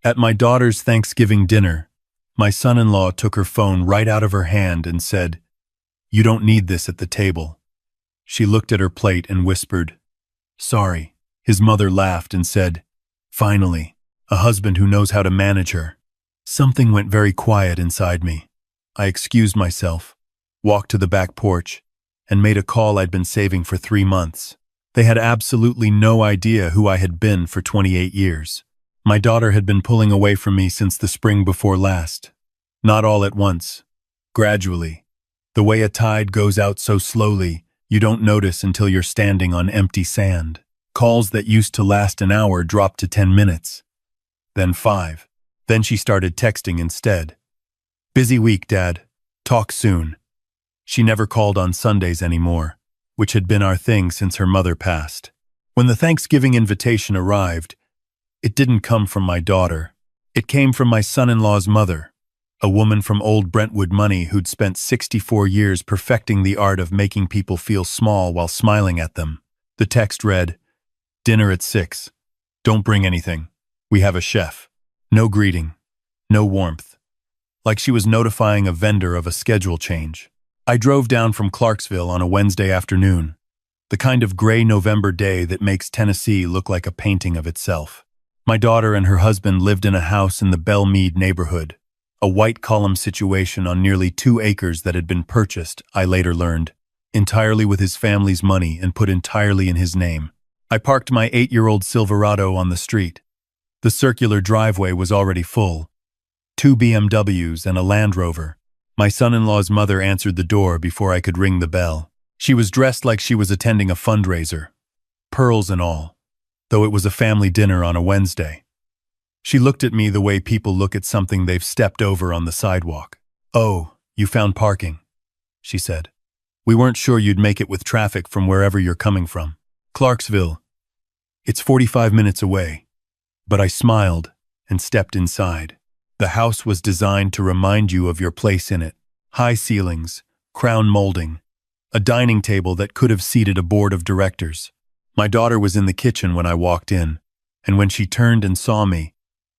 At my daughter's Thanksgiving dinner, my son-in-law took her phone right out of her hand and said, "You don't need this at the table." She looked at her plate and whispered, "Sorry." His mother laughed and said, "Finally, a husband who knows how to manage her." Something went very quiet inside me. I excused myself, walked to the back porch, and made a call I'd been saving for 3 months. They had absolutely no idea who I had been for 28 years. My daughter had been pulling away from me since the spring before last. Not all at once. Gradually. The way a tide goes out so slowly, you don't notice until you're standing on empty sand. Calls that used to last an hour dropped to 10 minutes. Then 5. Then she started texting instead. "Busy week, Dad. Talk soon." She never called on Sundays anymore, which had been our thing since her mother passed. When the Thanksgiving invitation arrived, it didn't come from my daughter. It came from my son-in-law's mother, a woman from old Brentwood money who'd spent 64 years perfecting the art of making people feel small while smiling at them. The text read, "Dinner at 6. Don't bring anything. We have a chef." No greeting. No warmth. Like she was notifying a vendor of a schedule change. I drove down from Clarksville on a Wednesday afternoon, the kind of gray November day that makes Tennessee look like a painting of itself. My daughter and her husband lived in a house in the Belmead neighborhood, a white-column situation on nearly 2 acres that had been purchased, I later learned, entirely with his family's money and put entirely in his name. I parked my 8-year-old Silverado on the street. The circular driveway was already full. 2 BMWs and a Land Rover. My son-in-law's mother answered the door before I could ring the bell. She was dressed like she was attending a fundraiser, pearls and all, though it was a family dinner on a Wednesday. She looked at me the way people look at something they've stepped over on the sidewalk. "Oh, you found parking," she said. "We weren't sure you'd make it with traffic from wherever you're coming from." "Clarksville. It's 45 minutes away." But I smiled and stepped inside. The house was designed to remind you of your place in it. High ceilings, crown molding, a dining table that could have seated a board of directors. My daughter was in the kitchen when I walked in, and when she turned and saw me,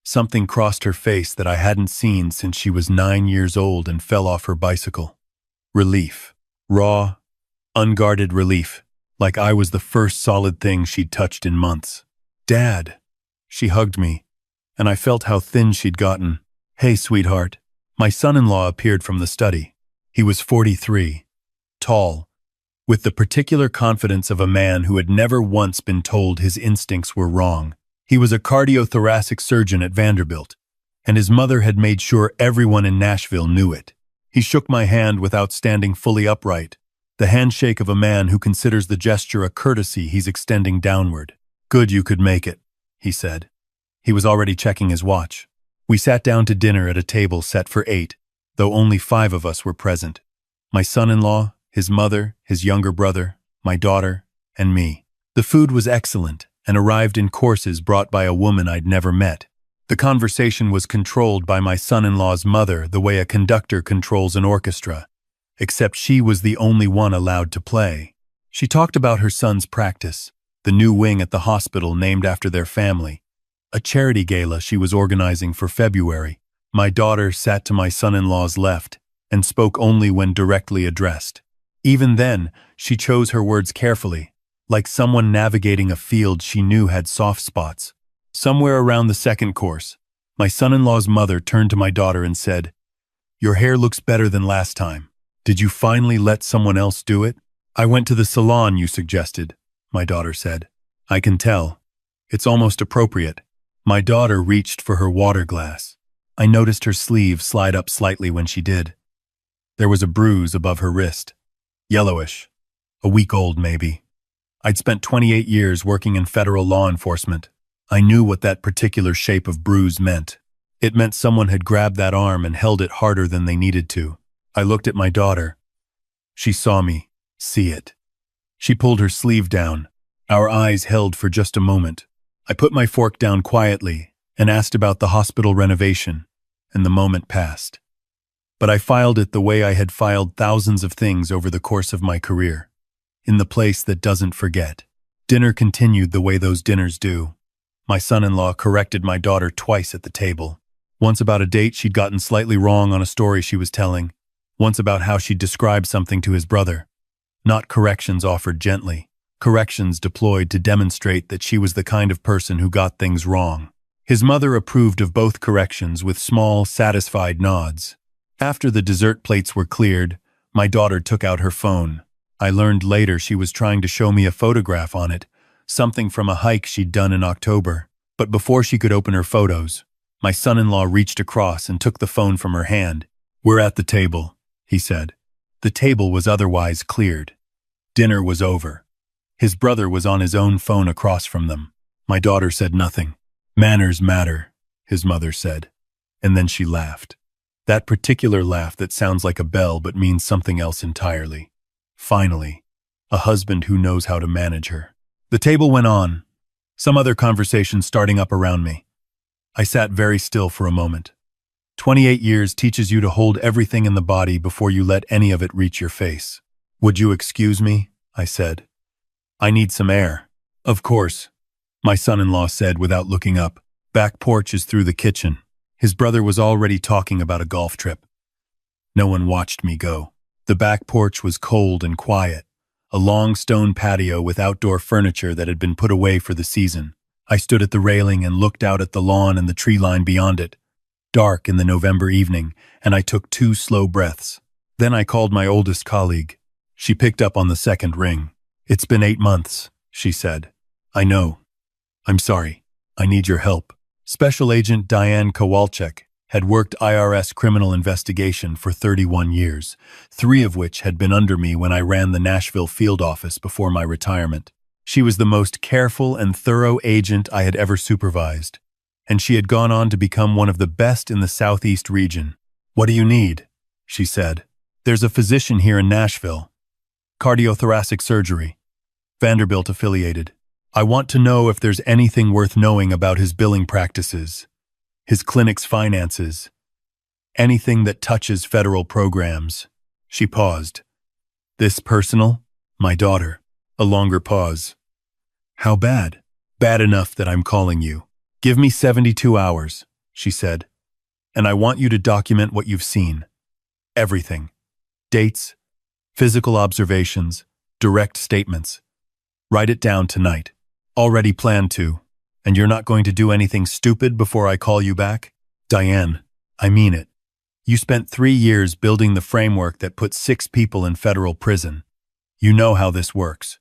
something crossed her face that I hadn't seen since she was 9 years old and fell off her bicycle. Relief. Raw, unguarded relief, like I was the first solid thing she'd touched in months. "Dad." She hugged me, and I felt how thin she'd gotten. "Hey, sweetheart." My son-in-law appeared from the study. He was 43, tall, with the particular confidence of a man who had never once been told his instincts were wrong. He was a cardiothoracic surgeon at Vanderbilt, and his mother had made sure everyone in Nashville knew it. He shook my hand without standing fully upright, the handshake of a man who considers the gesture a courtesy he's extending downward. "Good you could make it," he said. He was already checking his watch. We sat down to dinner at a table set for 8, though only 5 of us were present. My son-in-law, his mother, his younger brother, my daughter, and me. The food was excellent and arrived in courses brought by a woman I'd never met. The conversation was controlled by my son-in-law's mother the way a conductor controls an orchestra, except she was the only one allowed to play. She talked about her son's practice, the new wing at the hospital named after their family, a charity gala she was organizing for February. My daughter sat to my son-in-law's left and spoke only when directly addressed. Even then, she chose her words carefully, like someone navigating a field she knew had soft spots. Somewhere around the second course, my son-in-law's mother turned to my daughter and said, "Your hair looks better than last time. Did you finally let someone else do it?" "I went to the salon you suggested," my daughter said. "I can tell. It's almost appropriate." My daughter reached for her water glass. I noticed her sleeve slide up slightly when she did. There was a bruise above her wrist. Yellowish. A week old, maybe. I'd spent 28 years working in federal law enforcement. I knew what that particular shape of bruise meant. It meant someone had grabbed that arm and held it harder than they needed to. I looked at my daughter. She saw me see it. She pulled her sleeve down. Our eyes held for just a moment. I put my fork down quietly and asked about the hospital renovation, and the moment passed. But I filed it the way I had filed thousands of things over the course of my career, in the place that doesn't forget. Dinner continued the way those dinners do. My son-in-law corrected my daughter twice at the table. Once about a date she'd gotten slightly wrong on a story she was telling. Once about how she'd described something to his brother. Not corrections offered gently. Corrections deployed to demonstrate that she was the kind of person who got things wrong. His mother approved of both corrections with small, satisfied nods. After the dessert plates were cleared, my daughter took out her phone. I learned later she was trying to show me a photograph on it, something from a hike she'd done in October. But before she could open her photos, my son-in-law reached across and took the phone from her hand. "We're at the table," he said. The table was otherwise cleared. Dinner was over. His brother was on his own phone across from them. My daughter said nothing. "Manners matter," his mother said. And then she laughed. That particular laugh that sounds like a bell but means something else entirely. Finally, a husband who knows how to manage her. The table went on, some other conversation starting up around me. I sat very still for a moment. 28 years teaches you to hold everything in the body before you let any of it reach your face. "Would you excuse me?" I said. "I need some air." "Of course," my son-in-law said without looking up. "Back porch is through the kitchen." His brother was already talking about a golf trip. No one watched me go. The back porch was cold and quiet, a long stone patio with outdoor furniture that had been put away for the season. I stood at the railing and looked out at the lawn and the tree line beyond it, dark in the November evening, and I took 2 slow breaths. Then I called my oldest colleague. She picked up on the second ring. "It's been 8 months, she said. "I know. I'm sorry. I need your help." Special Agent Diane Kowalczyk had worked IRS criminal investigation for 31 years, 3 of which had been under me when I ran the Nashville field office before my retirement. She was the most careful and thorough agent I had ever supervised, and she had gone on to become one of the best in the Southeast region. "What do you need?" she said. "There's a physician here in Nashville. Cardiothoracic surgery. Vanderbilt affiliated. I want to know if there's anything worth knowing about his billing practices, his clinic's finances, anything that touches federal programs." She paused. "This personal?" "My daughter." A longer pause. "How bad?" "Bad enough that I'm calling you." "Give me 72 hours, she said, "and I want you to document what you've seen. Everything. Dates, physical observations, direct statements. Write it down tonight." "Already planned to. And you're not going to do anything stupid before I call you back?" "Diane, I mean it. You spent 3 years building the framework that put 6 people in federal prison. You know how this works.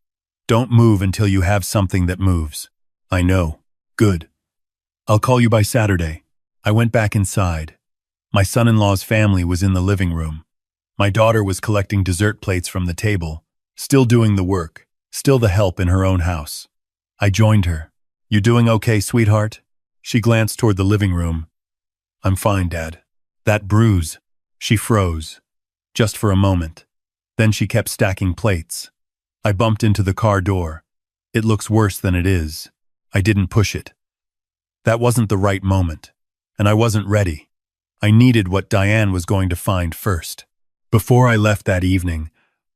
Don't move until you have something that moves." "I know." "Good. I'll call you by Saturday." I went back inside. My son-in-law's family was in the living room. My daughter was collecting dessert plates from the table, still doing the work, still the help in her own house. I joined her. "You doing okay, sweetheart?" She glanced toward the living room. "I'm fine, Dad." "That bruise." She froze, just for a moment. Then she kept stacking plates. I bumped into the car door. "It looks worse than it is." I didn't push it. That wasn't the right moment, and I wasn't ready. I needed what Diane was going to find first. Before I left that evening,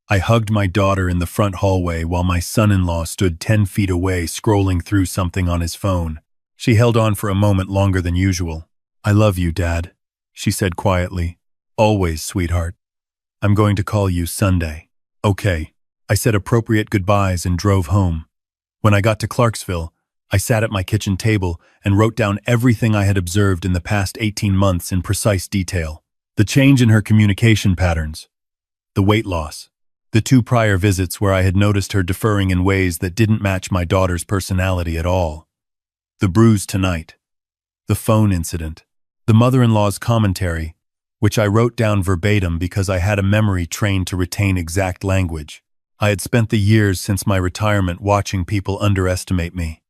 I hugged my daughter in the front hallway while my son-in-law stood 10 feet away scrolling through something on his phone. She held on for a moment longer than usual. "I love you, Dad," she said quietly. "Always, sweetheart. I'm going to call you Sunday." "Okay." I said appropriate goodbyes and drove home. When I got to Clarksville, I sat at my kitchen table and wrote down everything I had observed in the past 18 months in precise detail. The change in her communication patterns, the weight loss, the 2 prior visits where I had noticed her deferring in ways that didn't match my daughter's personality at all, the bruise tonight, the phone incident, the mother-in-law's commentary, which I wrote down verbatim because I had a memory trained to retain exact language. I had spent the years since my retirement watching people underestimate me.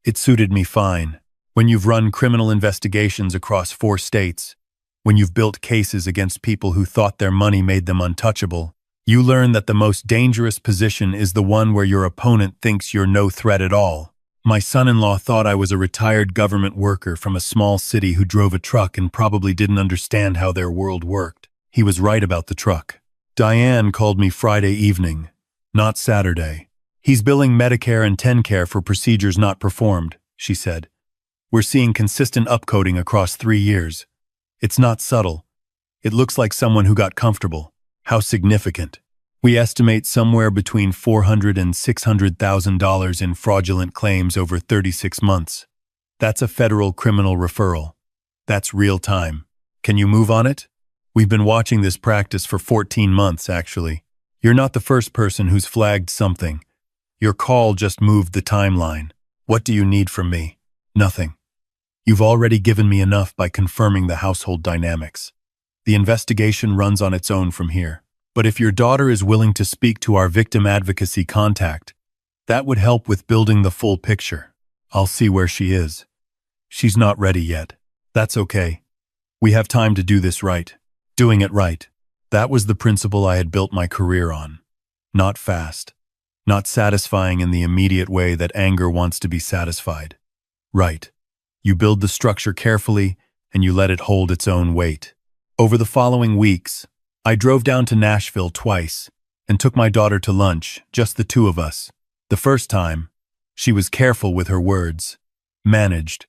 It suited me fine. When you've run criminal investigations across 4 states, when you've built cases against people who thought their money made them untouchable, you learn that the most dangerous position is the one where your opponent thinks you're no threat at all. My son-in-law thought I was a retired government worker from a small city who drove a truck and probably didn't understand how their world worked. He was right about the truck. Diane called me Friday evening, not Saturday. "He's billing Medicare and TennCare for procedures not performed," she said. We're seeing consistent upcoding across 3 years. It's not subtle. It looks like someone who got comfortable. How significant? We estimate somewhere between $400,000 and $600,000 in fraudulent claims over 36 months. That's a federal criminal referral. That's real time. Can you move on it? We've been watching this practice for 14 months, actually. You're not the first person who's flagged something. Your call just moved the timeline. What do you need from me? Nothing. You've already given me enough by confirming the household dynamics. The investigation runs on its own from here. But if your daughter is willing to speak to our victim advocacy contact, that would help with building the full picture. I'll see where she is. She's not ready yet. That's okay. We have time to do this right. Doing it right. That was the principle I had built my career on. Not fast. Not satisfying in the immediate way that anger wants to be satisfied. Right. You build the structure carefully, and you let it hold its own weight. Over the following weeks, I drove down to Nashville twice and took my daughter to lunch, just the two of us. The first time, she was careful with her words, managed,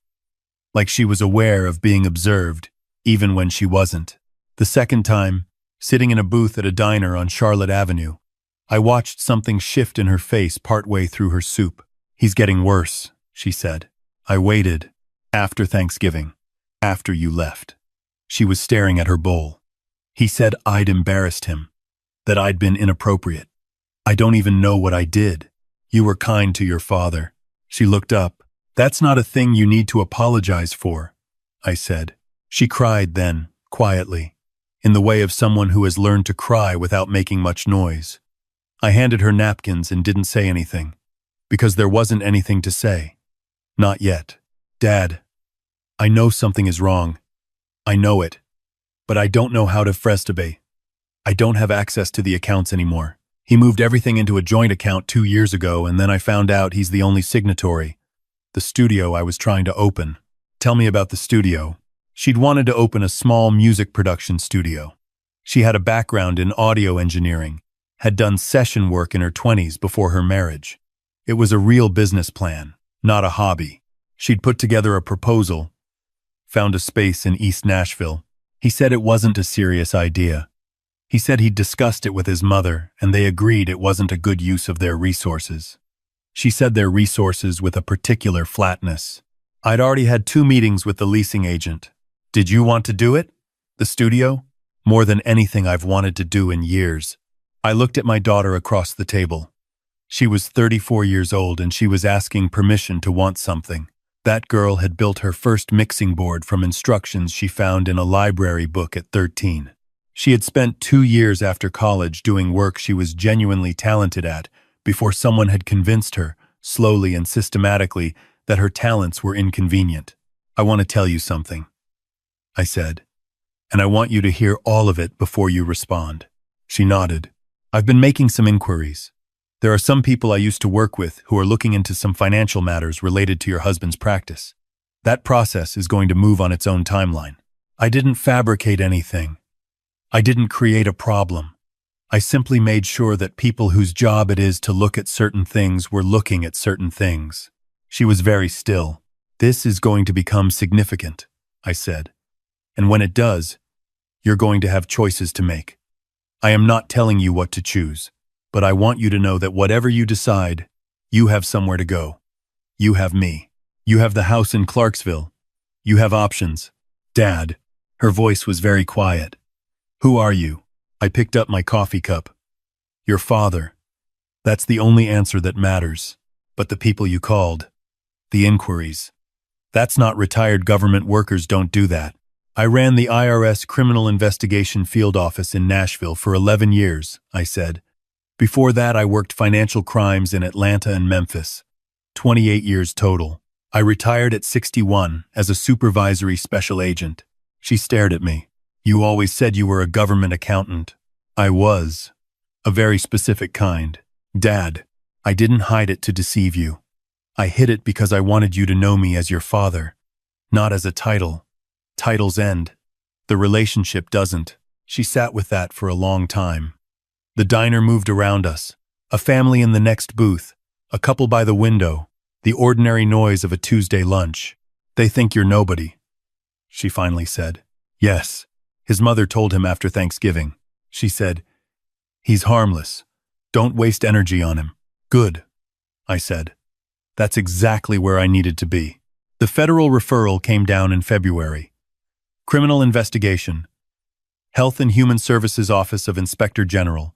like she was aware of being observed, even when she wasn't. The second time, sitting in a booth at a diner on Charlotte Avenue, I watched something shift in her face partway through her soup. He's getting worse, she said. I waited. After Thanksgiving. After you left. She was staring at her bowl. He said I'd embarrassed him. That I'd been inappropriate. I don't even know what I did. You were kind to your father. She looked up. That's not a thing you need to apologize for, I said. She cried then, quietly, in the way of someone who has learned to cry without making much noise. I handed her napkins and didn't say anything, because there wasn't anything to say. Not yet. Dad, I know something is wrong. I know it. But I don't know how to frestibate. I don't have access to the accounts anymore. He moved everything into a joint account 2 years ago, and then I found out he's the only signatory. The studio I was trying to open. Tell me about the studio. She'd wanted to open a small music production studio. She had a background in audio engineering, had done session work in her 20s before her marriage. It was a real business plan, not a hobby. She'd put together a proposal, found a space in East Nashville. He said it wasn't a serious idea. He said he'd discussed it with his mother, and they agreed it wasn't a good use of their resources. She said their resources with a particular flatness. I'd already had 2 meetings with the leasing agent. Did you want to do it? The studio? More than anything I've wanted to do in years. I looked at my daughter across the table. She was 34 years old and she was asking permission to want something. That girl had built her first mixing board from instructions she found in a library book at 13. She had spent 2 years after college doing work she was genuinely talented at before someone had convinced her, slowly and systematically, that her talents were inconvenient. I want to tell you something, I said, and I want you to hear all of it before you respond. She nodded. I've been making some inquiries. There are some people I used to work with who are looking into some financial matters related to your husband's practice. That process is going to move on its own timeline. I didn't fabricate anything. I didn't create a problem. I simply made sure that people whose job it is to look at certain things were looking at certain things. She was very still. This is going to become significant, I said. And when it does, you're going to have choices to make. I am not telling you what to choose. But I want you to know that whatever you decide, you have somewhere to go. You have me. You have the house in Clarksville. You have options. Dad. Her voice was very quiet. Who are you? I picked up my coffee cup. Your father. That's the only answer that matters. But the people you called. The inquiries. That's not retired government workers don't do that. I ran the IRS Criminal Investigation Field Office in Nashville for 11 years, I said. Before that, I worked financial crimes in Atlanta and Memphis. 28 years total. I retired at 61 as a supervisory special agent. She stared at me. You always said you were a government accountant. I was. A very specific kind. Dad, I didn't hide it to deceive you. I hid it because I wanted you to know me as your father, not as a title. Titles end. The relationship doesn't. She sat with that for a long time. The diner moved around us. A family in the next booth, a couple by the window, The ordinary noise of a Tuesday lunch. They think you're nobody, she finally said. Yes, his mother told him after Thanksgiving. She said, he's harmless. Don't waste energy on him. Good, I said. That's exactly where I needed to be. The federal referral came down in February. Criminal investigation. Health and Human Services Office of Inspector General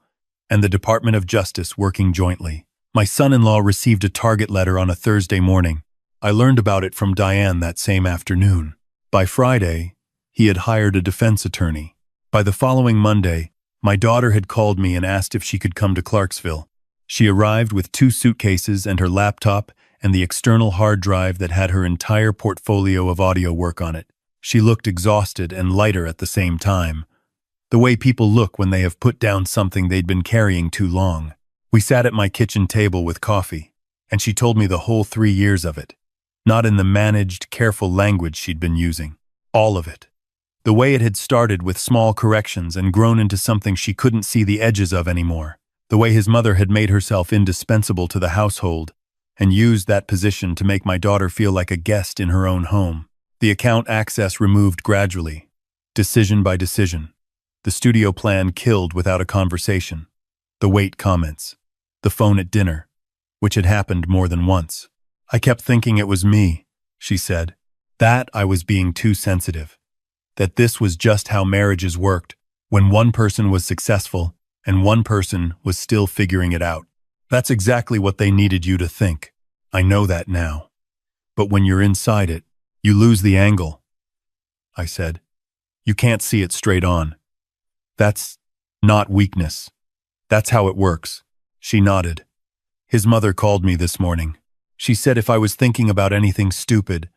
and the Department of Justice working jointly. My son-in-law received a target letter on a Thursday morning. I learned about it from Diane that same afternoon. By Friday, he had hired a defense attorney. By the following Monday, my daughter had called me and asked if she could come to Clarksville. She arrived with 2 suitcases and her laptop and the external hard drive that had her entire portfolio of audio work on it. She looked exhausted and lighter at the same time, the way people look when they have put down something they'd been carrying too long. We sat at my kitchen table with coffee, and she told me the whole 3 years of it, not in the managed, careful language she'd been using. All of it. The way it had started with small corrections and grown into something she couldn't see the edges of anymore. The way his mother had made herself indispensable to the household and used that position to make my daughter feel like a guest in her own home. The account access removed gradually, decision by decision. The studio plan killed without a conversation. The wait comments. The phone at dinner, which had happened more than once. I kept thinking it was me, she said. That I was being too sensitive. That this was just how marriages worked, when one person was successful and one person was still figuring it out. That's exactly what they needed you to think. I know that now. But when you're inside it, you lose the angle, I said. You can't see it straight on. That's not weakness. That's how it works. She nodded. His mother called me this morning. She said if I was thinking about anything stupid,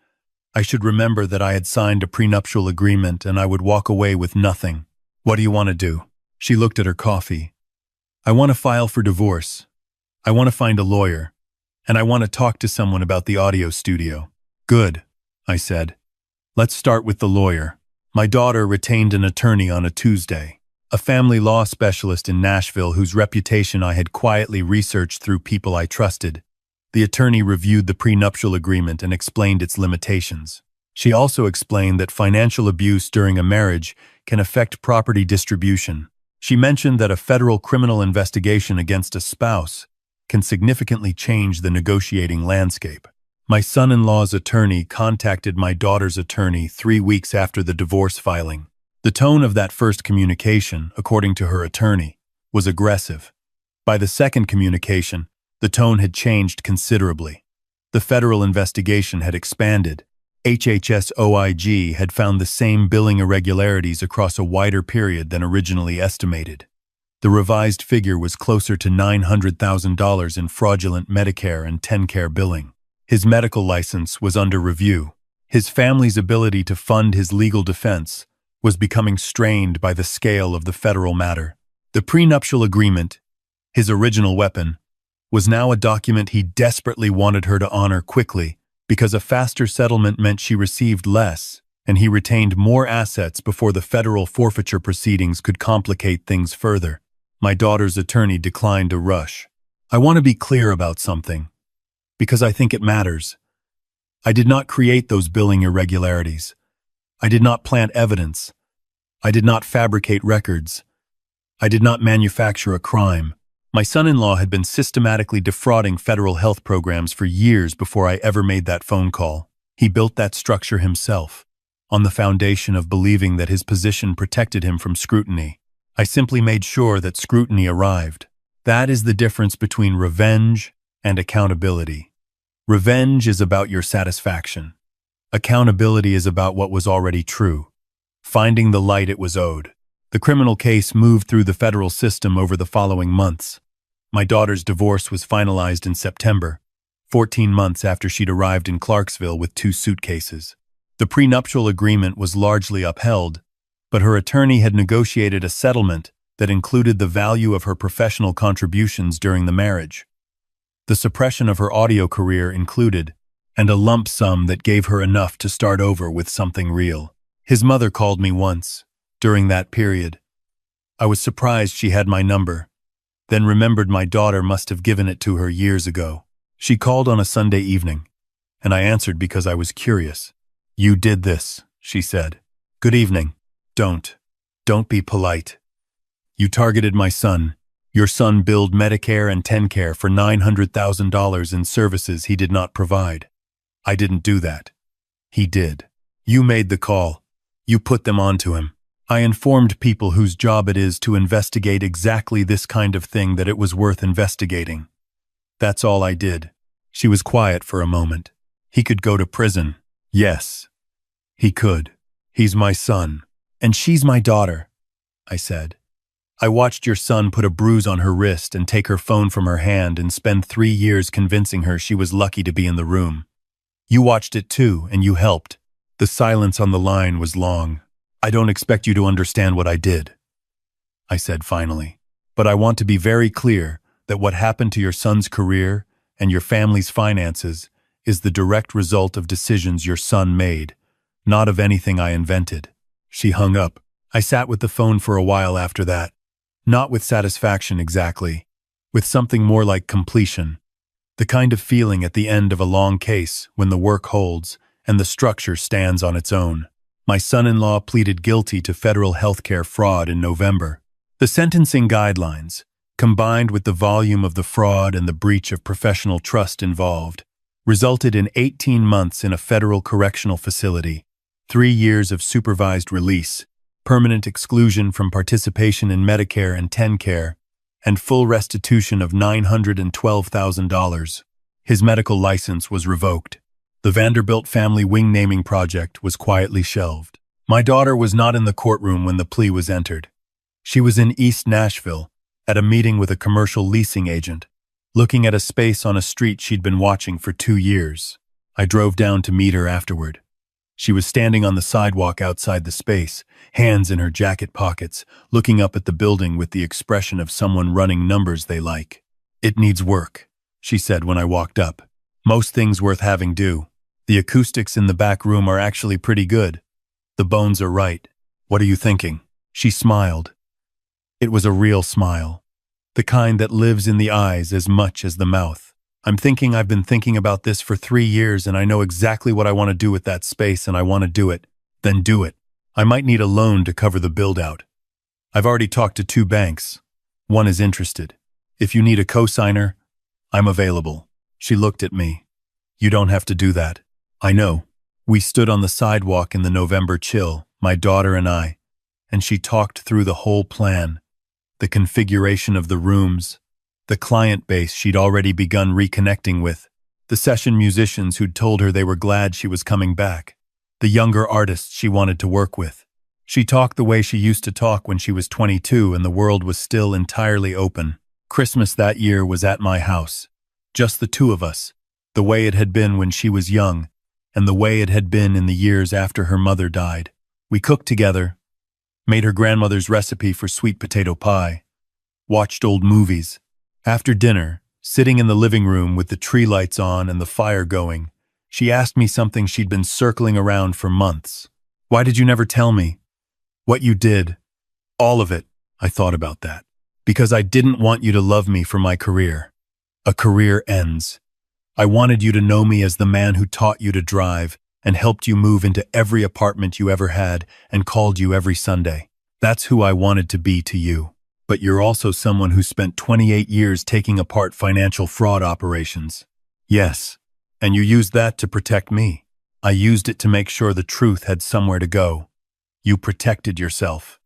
I should remember that I had signed a prenuptial agreement and I would walk away with nothing. What do you want to do? She looked at her coffee. I want to file for divorce. I want to find a lawyer. And I want to talk to someone about the audio studio. Good, I said. Let's start with the lawyer. My daughter retained an attorney on a Tuesday, a family law specialist in Nashville whose reputation I had quietly researched through people I trusted. The attorney reviewed the prenuptial agreement and explained its limitations. She also explained that financial abuse during a marriage can affect property distribution. She mentioned that a federal criminal investigation against a spouse can significantly change the negotiating landscape. My son-in-law's attorney contacted my daughter's attorney 3 weeks after the divorce filing. The tone of that first communication, according to her attorney, was aggressive. By the second communication, the tone had considerably. The federal investigation had expanded. HHS OIG had found the same billing irregularities across a wider period than originally estimated. The revised figure was closer to $900,000 in fraudulent Medicare and TennCare billing. His medical license was under review. His family's ability to fund his legal defense was becoming strained by the scale of the federal matter. The prenuptial agreement, his original weapon, was now a document he desperately wanted her to honor quickly because a faster settlement meant she received less and he retained more assets before the federal forfeiture proceedings could complicate things further. My daughter's attorney declined to rush. I want to be clear about something, because I think it matters. I did not create those billing irregularities. I did not plant evidence. I did not fabricate records. I did not manufacture a crime. My son-in-law had been systematically defrauding federal health programs for years before I ever made that phone call. He built that structure himself, on the foundation of believing that his position protected him from scrutiny. I simply made sure that scrutiny arrived. That is the difference between revenge and accountability. Revenge is about your satisfaction. Accountability is about what was already true, finding the light it was owed. The criminal case moved through the federal system over the following months. My daughter's divorce was finalized in September, 14 months after she'd arrived in Clarksville with 2 suitcases. The prenuptial agreement was largely upheld, but her attorney had negotiated a settlement that included the value of her professional contributions during the marriage. The suppression of her audio career included, and a lump sum that gave her enough to start over with something real. His mother called me once, during that period. I was surprised she had my number, then remembered my daughter must have given it to her years ago. She called on a Sunday evening, and I answered because I was curious. You did this, she said. Good evening. Don't be polite. You targeted my son. Your son billed Medicare and TennCare for $900,000 in services he did not provide. I didn't do that. He did. You made the call. You put them onto him. I informed people whose job it is to investigate exactly this kind of thing that it was worth investigating. That's all I did. She was quiet for a moment. He could go to prison. Yes, he could. He's my son. And she's my daughter, I said. I watched your son put a bruise on her wrist and take her phone from her hand and spend 3 years convincing her she was lucky to be in the room. You watched it too, and you helped. The silence on the line was long. I don't expect you to understand what I did, I said finally. But I want to be very clear that what happened to your son's career and your family's finances is the direct result of decisions your son made, not of anything I invented. She hung up. I sat with the phone for a while after that. Not with satisfaction exactly, with something more like completion. The kind of feeling at the end of a long case when the work holds and the structure stands on its own. My son-in-law pleaded guilty to federal healthcare fraud in November. The sentencing guidelines, combined with the volume of the fraud and the breach of professional trust involved, resulted in 18 months in a federal correctional facility, 3 years of supervised release, permanent exclusion from participation in Medicare and TennCare, and full restitution of $912,000. His medical license was revoked. The Vanderbilt family wing naming project was quietly shelved. My daughter was not in the courtroom when the plea was entered. She was in East Nashville, at a meeting with a commercial leasing agent, looking at a space on a street she'd been watching for 2 years. I drove down to meet her afterward. She was standing on the sidewalk outside the space, hands in her jacket pockets, looking up at the building with the expression of someone running numbers they like. It needs work, she said when I walked up. Most things worth having do. The acoustics in the back room are actually pretty good. The bones are right. What are you thinking? She smiled. It was a real smile, the kind that lives in the eyes as much as the mouth. I'm thinking I've been thinking about this for 3 years and I know exactly what I want to do with that space and I want to do it. Then do it. I might need a loan to cover the build-out. I've already talked to 2 banks. One is interested. If you need a co-signer, I'm available. She looked at me. You don't have to do that. I know. We stood on the sidewalk in the November chill, my daughter and she talked through the whole plan, the configuration of the rooms, the client base she'd already begun reconnecting with, the session musicians who'd told her they were glad she was coming back, the younger artists she wanted to work with. She talked the way she used to talk when she was 22 and the world was still entirely open. Christmas that year was at my house. Just the 2 of us, the way it had been when she was young, and the way it had been in the years after her mother died. We cooked together, made her grandmother's recipe for sweet potato pie, watched old movies. After dinner, sitting in the living room with the tree lights on and the fire going, she asked me something she'd been circling around for months. Why did you never tell me? What you did. All of it. I thought about that. Because I didn't want you to love me for my career. A career ends. I wanted you to know me as the man who taught you to drive and helped you move into every apartment you ever had and called you every Sunday. That's who I wanted to be to you. But you're also someone who spent 28 years taking apart financial fraud operations. Yes, and you used that to protect me. I used it to make sure the truth had somewhere to go. You protected yourself.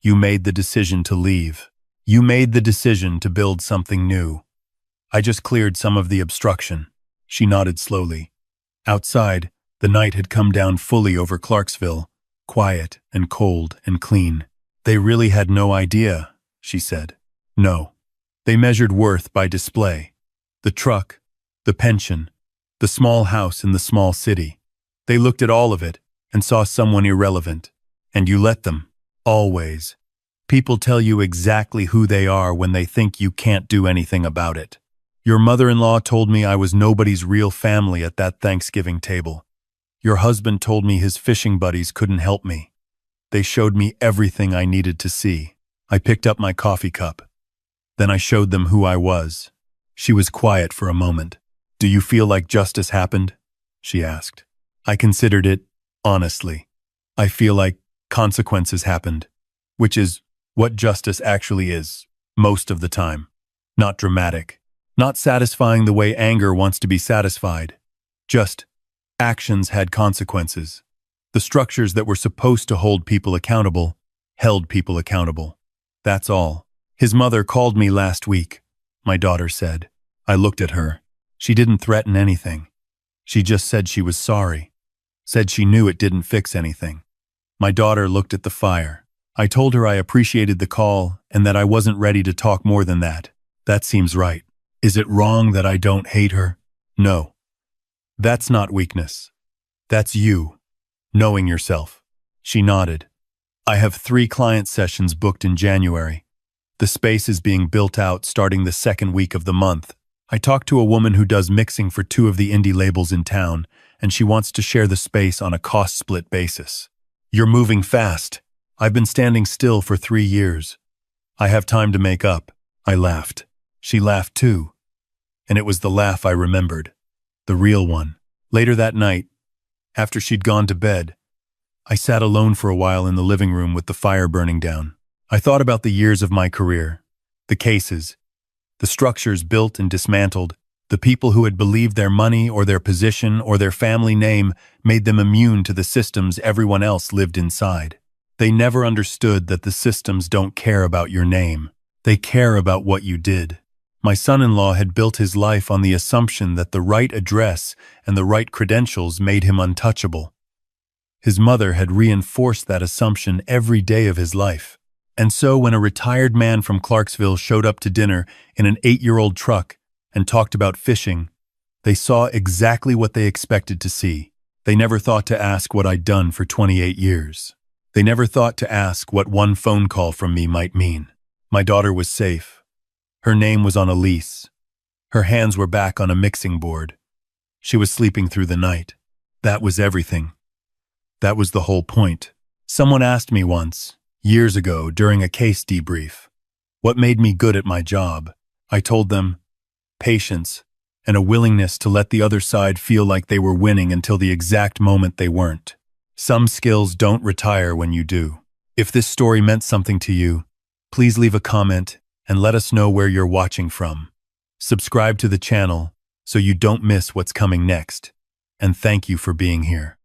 You made the decision to leave. You made the decision to build something new. I just cleared some of the obstruction. She nodded slowly. Outside, the night had come down fully over Clarksville, quiet and cold and clean. They really had no idea, she said. No. They measured worth by display. The truck, the pension, the small house in the small city. They looked at all of it and saw someone irrelevant. And you let them. Always. People tell you exactly who they are when they think you can't do anything about it. Your mother-in-law told me I was nobody's real family at that Thanksgiving table. Your husband told me his fishing buddies couldn't help me. They showed me everything I needed to see. I picked up my coffee cup. Then I showed them who I was. She was quiet for a moment. Do you feel like justice happened? She asked. I considered it, honestly. I feel like consequences happened, which is what justice actually is, most of the time. Not dramatic, not satisfying the way anger wants to be satisfied. Just actions had consequences. The structures that were supposed to hold people accountable held people accountable. That's all. His mother called me last week, my daughter said. I looked at her. She didn't threaten anything. She just said she was sorry. Said she knew it didn't fix anything. My daughter looked at the fire. I told her I appreciated the call and that I wasn't ready to talk more than that. That seems right. Is it wrong that I don't hate her? No. That's not weakness. That's you, knowing yourself. She nodded. I have 3 client sessions booked in January. The space is being built out starting the second week of the month. I talked to a woman who does mixing for 2 of the indie labels in town, and she wants to share the space on a cost-split basis. You're moving fast. I've been standing still for 3 years. I have time to make up. I laughed. She laughed too. And it was the laugh I remembered. The real one. Later that night, after she'd gone to bed, I sat alone for a while in the living room with the fire burning down. I thought about the years of my career, the cases, the structures built and dismantled, the people who had believed their money or their position or their family name made them immune to the systems everyone else lived inside. They never understood that the systems don't care about your name. They care about what you did. My son-in-law had built his life on the assumption that the right address and the right credentials made him untouchable. His mother had reinforced that assumption every day of his life. And so when a retired man from Clarksville showed up to dinner in an 8-year-old truck and talked about fishing, they saw exactly what they expected to see. They never thought to ask what I'd done for 28 years. They never thought to ask what one phone call from me might mean. My daughter was safe. Her name was on a lease. Her hands were back on a mixing board. She was sleeping through the night. That was everything. That was the whole point. Someone asked me once, years ago, during a case debrief, what made me good at my job. I told them, patience and a willingness to let the other side feel like they were winning until the exact moment they weren't. Some skills don't retire when you do. If this story meant something to you, please leave a comment and let us know where you're watching from. Subscribe to the channel so you don't miss what's coming next. And thank you for being here.